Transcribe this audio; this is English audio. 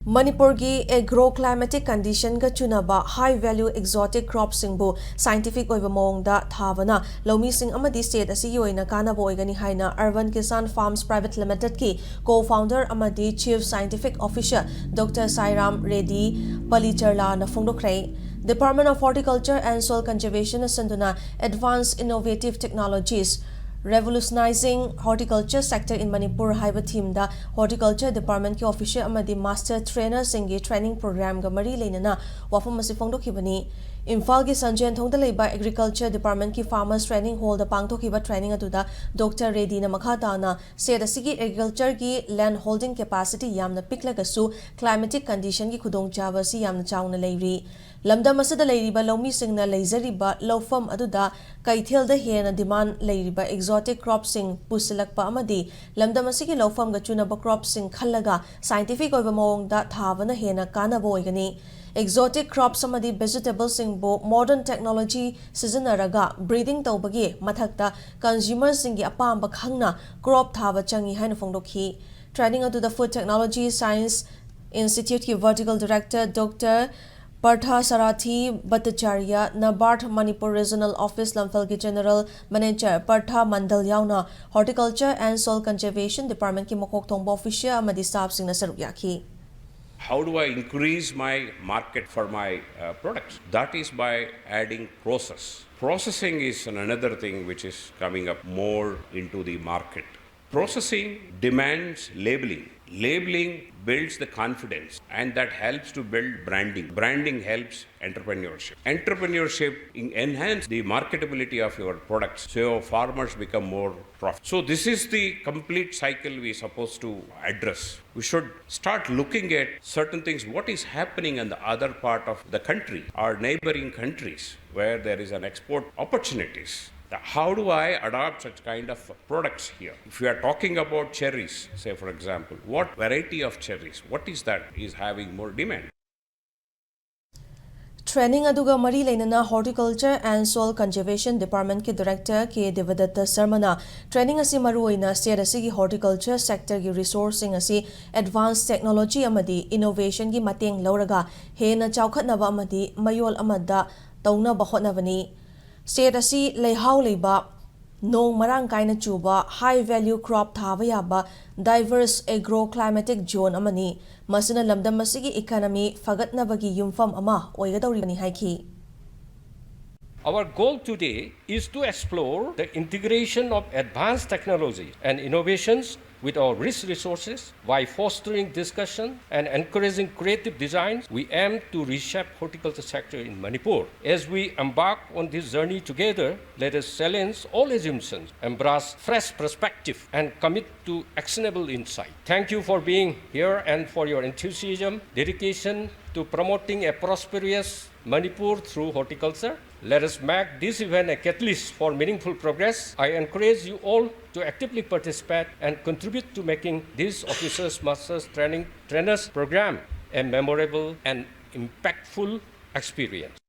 Manipurgi agro-climatic condition ga chunaba high-value exotic crops singbu scientific oiba mawngda thavana lomi sing amadi state asi yoina kanabo oigani haina Urban Kisan Farms Private Limited ki co-founder amadi chief scientific officer Dr. Sairam Reddy Palicharla na phongdokhrei. Department of Horticulture and Soil Conservation asanduna advanced innovative technologies revolutionizing horticulture sector in Manipur haiba theme da horticulture department ki official amadi master trainer singi training program ga mari leinana wafam asi phongdokhibani Imphal ki Sanjan thongda leiba agriculture department ki farmers training hall da pangthokiba training atuda Dr. Reddy na makha na said asigi agriculture ki land holding capacity yamna piklagasu climatic condition ki khudong chaba si yamna chauna leiri lamdam asada leiriba lomi singna leizariba lofam aduda kaithel da hena demand leiriba exotic crop sing pusilakpa amadi lamdam asigi lofam ga chunaba crop sing khallaga scientific oiba mawng da thavana hena kanabo oigani exotic crops amadi vegetables singbo modern technology sizinaraga breeding tawbagi mathakta consumers singi apamba khangna crop thaba changi haina phongdokhi training atu the food technology science institute ki vertical director Dr. Partha Sarathi Bhattacharya Nabart Manipur Regional Office Lamphal ki General Manager Partha Mandal yauna Horticulture and Soil Conservation Department ki mokok thongba official amadi staff singna saruk yakhi. How do I increase my market for my products? That is by adding process. Processing is another thing which is coming up more into the market. Processing demands labeling. Labeling builds the confidence and that helps to build branding. Branding helps entrepreneurship. Entrepreneurship enhances the marketability of your products so farmers become more profitable. So this is the complete cycle we are supposed to address. We should start looking at certain things, what is happening in the other part of the country, our neighboring countries where there is an export opportunities. How do I adopt such kind of products here? If we are talking about cherries, say for example, what variety of cherries, what is that is having more demand? Training aduga mari leinana Horticulture and Soil Conservation Department ki Director K. Devadatta Sarmana training asi maruoina state asigi horticulture sector ki resourcing asi advanced technology amadi innovation ki mateng lauraga hena chaukhatnaba amadi mayol amada tauna bahotnabani state asi leihau leiba nong marang kaina chuba high value crop thaba yaba diverse agro climatic zone amani masina lamdam asigi economy fagatnabagi yumfam ama oigadawribani haiki. Our goal today is to explore the integration of advanced technology and innovations with our rich resources. By fostering discussion and encouraging creative designs, we aim to reshape horticulture sector in Manipur. As we embark on this journey together, let us challenge all assumptions, embrace fresh perspective, and commit to actionable insight. Thank you for being here and for your enthusiasm, dedication to promoting a prosperous Manipur through horticulture. Let us make this event a catalyst for meaningful progress. I encourage you all to actively participate and contribute to making this Officers Masters Trainers program a memorable and impactful experience.